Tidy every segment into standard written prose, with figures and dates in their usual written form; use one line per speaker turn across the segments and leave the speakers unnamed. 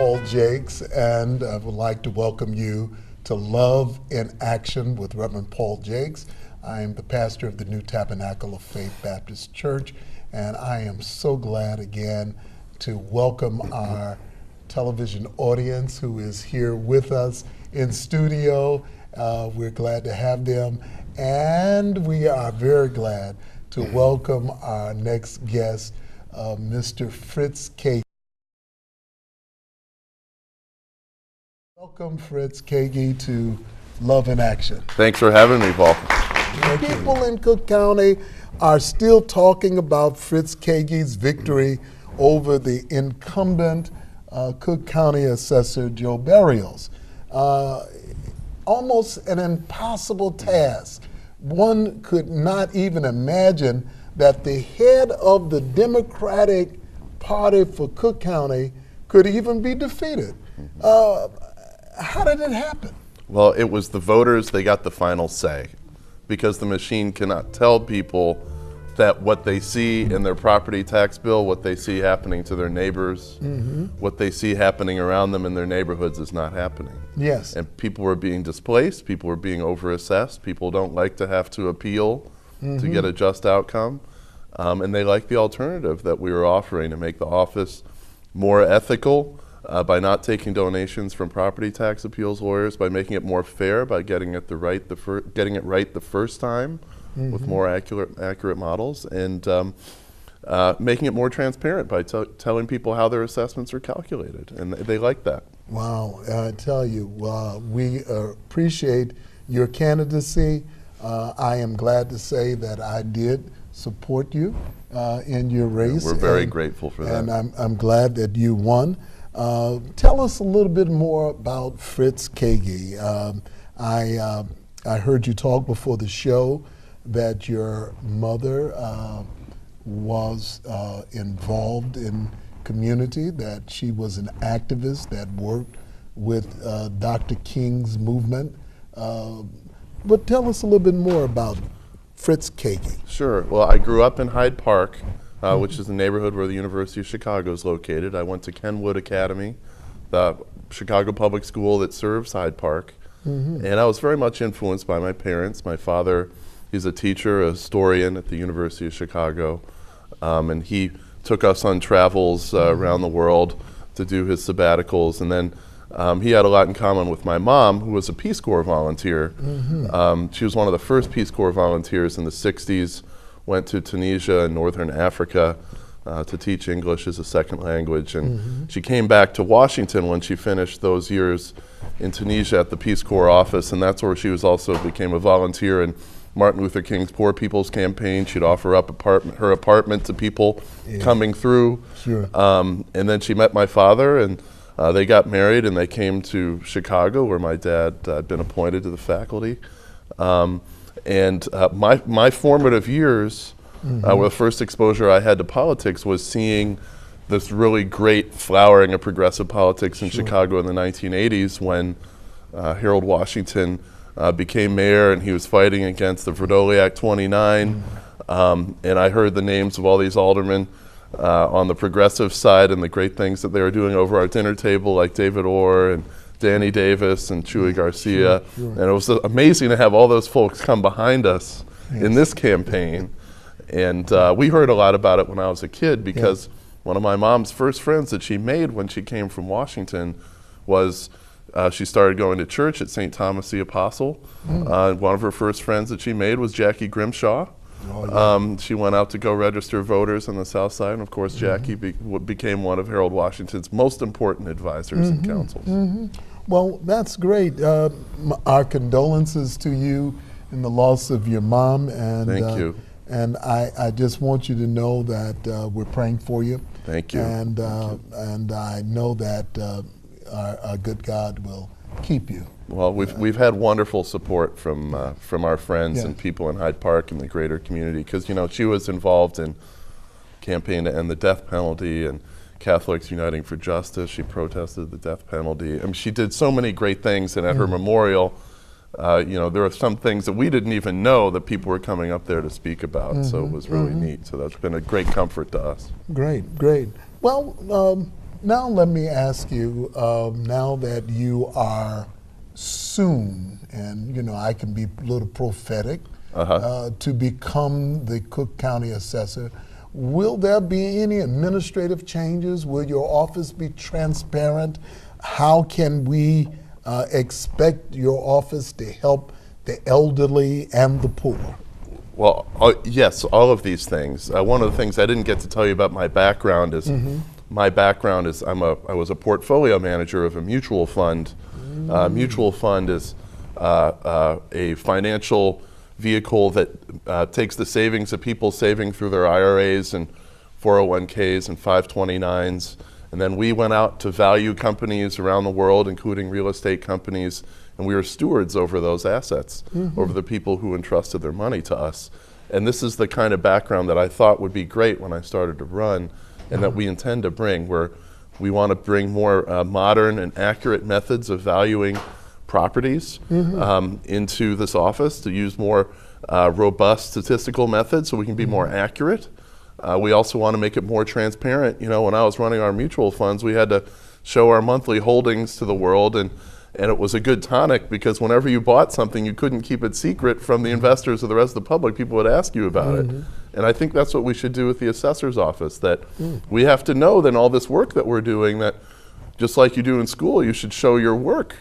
Paul Jakes, and I would like to welcome you to Love in Action with Reverend Paul Jakes. I am the pastor of the New Tabernacle of Faith Baptist Church, and I am so glad again to welcome our television audience who is here with us in studio. We're glad to have them, and we are very glad to welcome our next guest, Mr. Fritz Kaegi. Welcome, Fritz Kaegi, to Love in Action.
Thanks for having me, Paul.
People in Cook County are still talking about Fritz Kaegi's victory over the incumbent Cook County Assessor Joe Barrios. Almost an impossible task. One could not even imagine that the head of the Democratic Party for Cook County could even be defeated. How did it happen?
Well, it was the voters, they got the final say, because the machine cannot tell people that what they see in their property tax bill, what they see happening to their neighbors, what they see happening around them in their neighborhoods is not happening.
Yes.
And people were being displaced, people were being overassessed, people don't like to have to appeal to get a just outcome, and they like the alternative that we were offering to make the office more ethical, by not taking donations from property tax appeals lawyers, by making it more fair, by getting it right the first time with more accurate models, and making it more transparent by telling people how their assessments are calculated, and they like that.
Wow, I tell you, we appreciate your candidacy. I am glad to say that I did support you in your race.
We're very grateful for that.
And I'm glad that you won. Tell us a little bit more about Fritz Kaegi. I heard you talk before the show that your mother was involved in community, that she was an activist that worked with Dr. King's movement. But tell us a little bit more about Fritz Kaegi.
Sure. Well, I grew up in Hyde Park, which is the neighborhood where the University of Chicago is located. I went to Kenwood Academy, the Chicago public school that serves Hyde Park. And I was very much influenced by my parents. My father, he's a teacher, a historian at the University of Chicago, and he took us on travels around the world to do his sabbaticals. And then he had a lot in common with my mom, who was a Peace Corps volunteer. She was one of the first Peace Corps volunteers in the 60s, went to Tunisia and Northern Africa to teach English as a second language. And she came back to Washington when she finished those years in Tunisia at the Peace Corps office, and that's where she was also became a volunteer in Martin Luther King's Poor People's Campaign. She'd offer up her apartment to people coming through. And then she met my father, and they got married, and they came to Chicago, where my dad had been appointed to the faculty. And my formative years, the first exposure I had to politics was seeing this really great flowering of progressive politics in Chicago in the 1980s when Harold Washington became mayor, and he was fighting against the Verdoli Act 29. And I heard the names of all these aldermen on the progressive side and the great things that they were doing over our dinner table, like David Orr and Danny Davis and Chuy Garcia. And it was amazing to have all those folks come behind us in this campaign. And we heard a lot about it when I was a kid, because one of my mom's first friends that she made when she came from Washington was she started going to church at St. Thomas the Apostle. One of her first friends that she made was Jackie Grimshaw. She went out to go register voters on the South Side, and of course Jackie became one of Harold Washington's most important advisors and counsels.
Well, that's great. Our condolences to you in the loss of your mom. And
thank you.
And I just want you to know that we're praying for you.
Thank you.
And and I know that our good God will keep you.
Well, we've had wonderful support from our friends and people in Hyde Park and the greater community, because she was involved in campaign to end the death penalty and Catholics Uniting for Justice. She protested the death penalty. I mean, she did so many great things, and at her memorial, there are some things that we didn't even know that people were coming up there to speak about. So it was really neat. So that's been a great comfort to us.
Great, great. Well, Now let me ask you, now that you are soon, and you know I can be a little prophetic, to become the Cook County Assessor, will there be any administrative changes? Will your office be transparent? How can we expect your office to help the elderly and the poor?
Well, yes, all of these things. One of the things I didn't get to tell you about my background is I was a portfolio manager of a mutual fund. Mutual fund is a financial vehicle that takes the savings of people saving through their IRAs and 401ks and 529s, and then we went out to value companies around the world, including real estate companies, and we were stewards over those assets, over the people who entrusted their money to us. And this is the kind of background that I thought would be great when I started to run, and that we intend to bring, where we want to bring more modern and accurate methods of valuing properties into this office, to use more robust statistical methods so we can be more accurate. We also want to make it more transparent. You know, when I was running our mutual funds, we had to show our monthly holdings to the world, and it was a good tonic, because whenever you bought something, you couldn't keep it secret from the investors or the rest of the public. People would ask you about it. And I think that's what we should do with the assessor's office, that we have to know that all this work that we're doing, that just like you do in school, you should show your work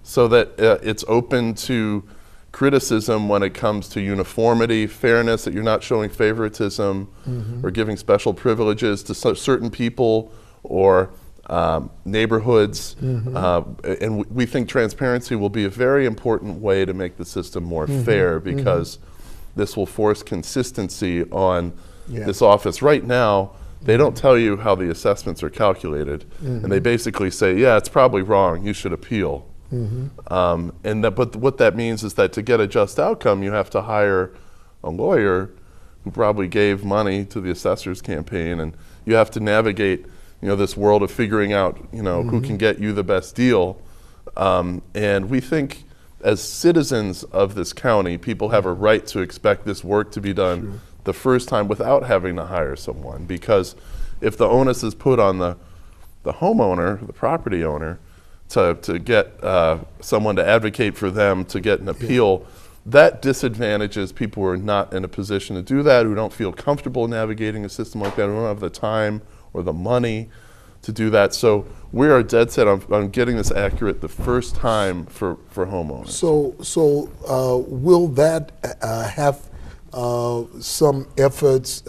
so that it's open to criticism when it comes to uniformity, fairness, that you're not showing favoritism or giving special privileges to certain people or neighborhoods. And we think transparency will be a very important way to make the system more fair, because this will force consistency on this office. Right now, they don't tell you how the assessments are calculated, and they basically say, yeah, it's probably wrong, you should appeal. But what that means is that to get a just outcome, you have to hire a lawyer who probably gave money to the assessor's campaign, and you have to navigate, you know, this world of figuring out, you know, who can get you the best deal. And we think, as citizens of this county, people have a right to expect this work to be done the first time without having to hire someone, because if the onus is put on the homeowner, the property owner, to get someone to advocate for them to get an appeal, that disadvantages people who are not in a position to do that, who don't feel comfortable navigating a system like that, who don't have the time or the money to do that. So we are dead set on getting this accurate the first time for homeowners.
So will that have some efforts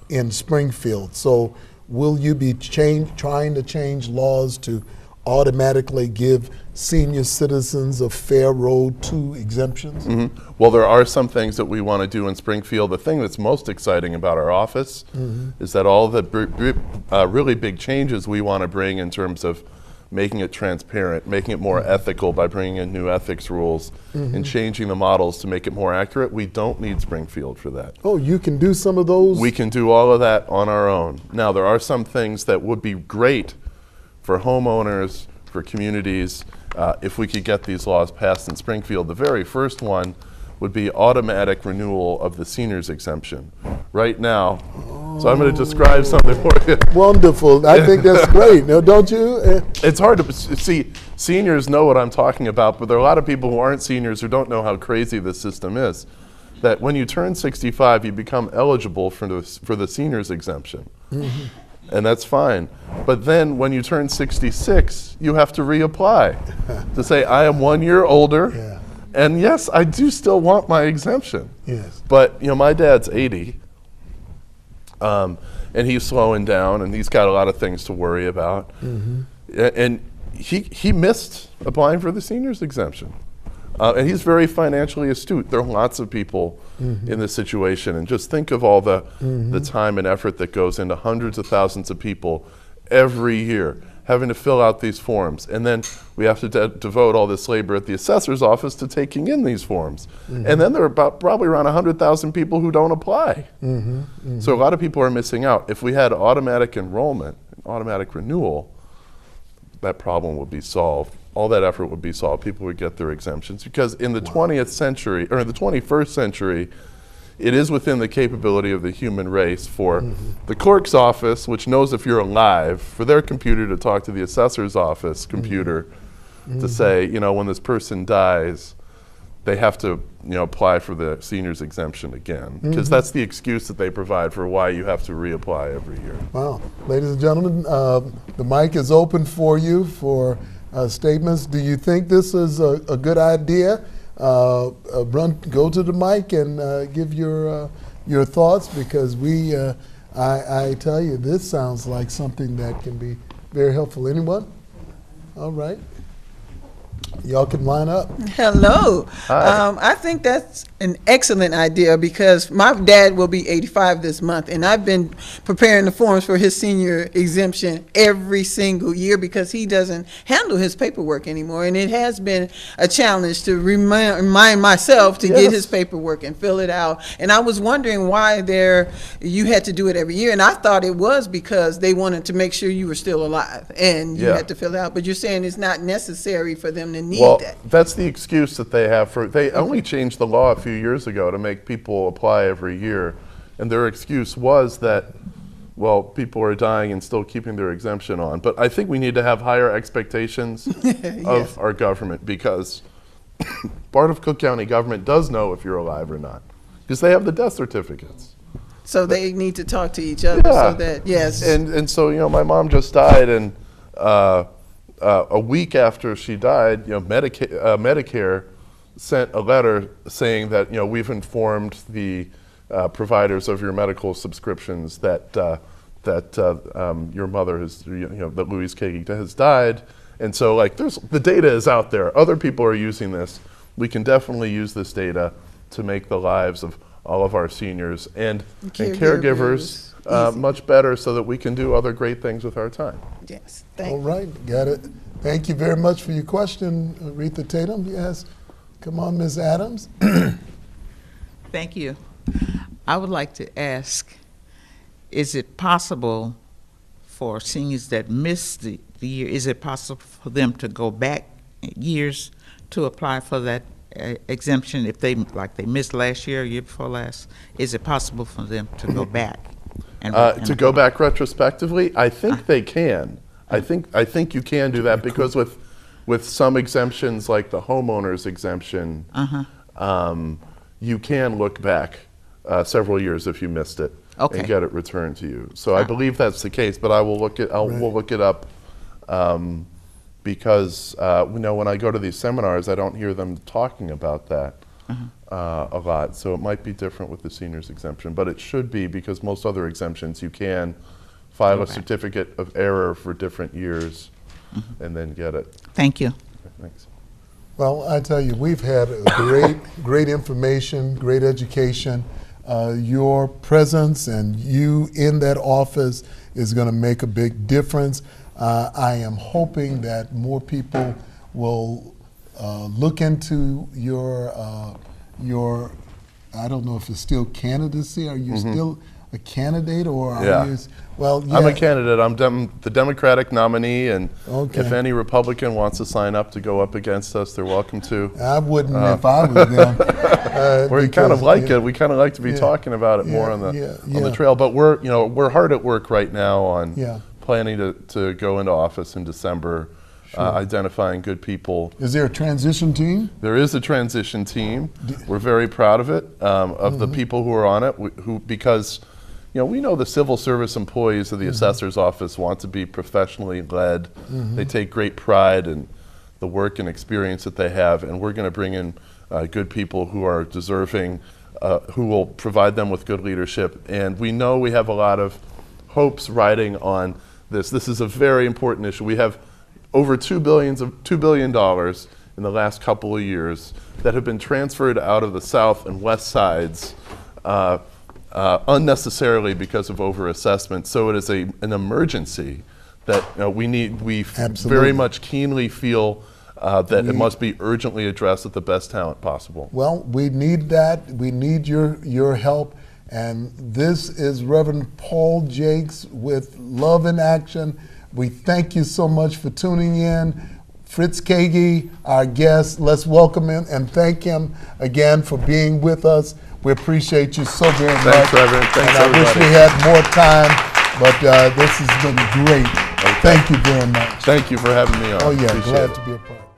in Springfield? So will you be trying to change laws to automatically give senior citizens a fair road to exemptions?
Well, there are some things that we want to do in Springfield. The thing that's most exciting about our office is that all the really big changes we want to bring in terms of making it transparent, making it more ethical by bringing in new ethics rules and changing the models to make it more accurate. We don't need Springfield for that.
Oh, you can do some of those?
We can do all of that on our own. Now, there are some things that would be great for homeowners, for communities, if we could get these laws passed in Springfield. The very first one would be automatic renewal of the seniors exemption. Right now, so I'm going to describe something for you.
Wonderful. I think that's great. Now, don't you?
It's hard to see. Seniors know what I'm talking about, but there are a lot of people who aren't seniors who don't know how crazy this system is. That when you turn 65, you become eligible for the seniors exemption. And that's fine. But then when you turn 66, you have to reapply to say, I am 1 year older, and yes, I do still want my exemption. But you know, my dad's 80, and he's slowing down, and he's got a lot of things to worry about. And he missed applying for the seniors exemption. And he's very financially astute. There are lots of people in this situation, and just think of all the time and effort that goes into hundreds of thousands of people every year having to fill out these forms, and then we have to devote all this labor at the assessor's office to taking in these forms. And then there are probably around 100,000 people who don't apply. So a lot of people are missing out. If we had automatic enrollment, automatic renewal, that problem would be solved. All that effort would be solved. People would get their exemptions, because in the 20th century, or in the 21st century, it is within the capability of the human race for the clerk's office, which knows if you're alive, for their computer to talk to the assessor's office computer to say, when this person dies, they have to, apply for the seniors exemption again, because that's the excuse that they provide for why you have to reapply every year.
Wow. Ladies and gentlemen, the mic is open for you for statements. Do you think this is a good idea? Go to the mic and give your thoughts, because I tell you, this sounds like something that can be very helpful. Anyone? All right. Y'all can line up.
Hello.
Hi.
I think that's an excellent idea, because my dad will be 85 this month, and I've been preparing the forms for his senior exemption every single year because he doesn't handle his paperwork anymore, and it has been a challenge to remind myself to get his paperwork and fill it out. And I was wondering why you had to do it every year, and I thought it was because they wanted to make sure you were still alive and you had to fill it out. But you're saying it's not necessary for them to need that.
That's the excuse that they have for. They only changed the law a few years ago to make people apply every year, and their excuse was that, people are dying and still keeping their exemption on. But I think we need to have higher expectations of our government, because part of Cook County government does know if you're alive or not, because they have the death certificates.
So they need to talk to each other so that,
And so, my mom just died, and a week after she died, Medicare sent a letter saying that, we've informed the providers of your medical subscriptions that your mother has, that Louise Kaegi has died. And so, the data is out there. Other people are using this. We can definitely use this data to make the lives of all of our seniors and caregivers much better, so that we can do other great things with our time.
Yes.
All right, got it. Thank you very much for your question, Aretha Tatum. Yes. Come on, Ms. Adams.
Thank you. I would like to ask, is it possible for seniors that miss the year, is it possible for them to go back years to apply for that exemption if they missed last year before last? Is it possible for them to go back?
To go back retrospectively, I think they can. I think you can do that, because with some exemptions, like the homeowner's exemption, you can look back several years if you missed it and get it returned to you. So I believe that's the case, but we'll look it up, because when I go to these seminars, I don't hear them talking about that a lot. So it might be different with the seniors exemption, but it should be, because most other exemptions you can file a certificate of error for different years and then get it.
Thank you.
Okay, thanks.
Well, I tell you, we've had a great information, great education. Your presence and you in that office is going to make a big difference. I am hoping that more people will look into your, I don't know if it's still candidacy. Are you still a candidate, or are you? Well, yeah.
I'm a candidate. I'm the Democratic nominee, and if any Republican wants to sign up to go up against us, they're welcome to.
I wouldn't if I was them.
We kind of like it. We kind of like to be talking about it more on the trail. But we're hard at work right now on planning to go into office in December. Identifying good people.
Is there a transition team?
There is a transition team. We're very proud of it, of the people who are on it, because we know the civil service employees of the assessor's office want to be professionally led. They take great pride in the work and experience that they have, and we're going to bring in good people who are deserving, who will provide them with good leadership. And we know we have a lot of hopes riding on this. This is a very important issue. We have over $2 billion in the last couple of years that have been transferred out of the south and west sides unnecessarily because of overassessment. So it is an emergency that we very much keenly feel that it must be urgently addressed with the best talent possible.
Well, we need that. We need your help. And this is Reverend Paul Jakes with Love in Action. We thank you so much for tuning in. Fritz Kaegi, our guest, let's welcome him and thank him again for being with us. We appreciate you so very much.
Thanks, Reverend. Thanks,
and I wish
everybody.
we had more time, but this has been great.
Okay.
Thank you very much.
Thank you for having me on.
Oh, yeah,
Appreciate
glad
it.
to be a part.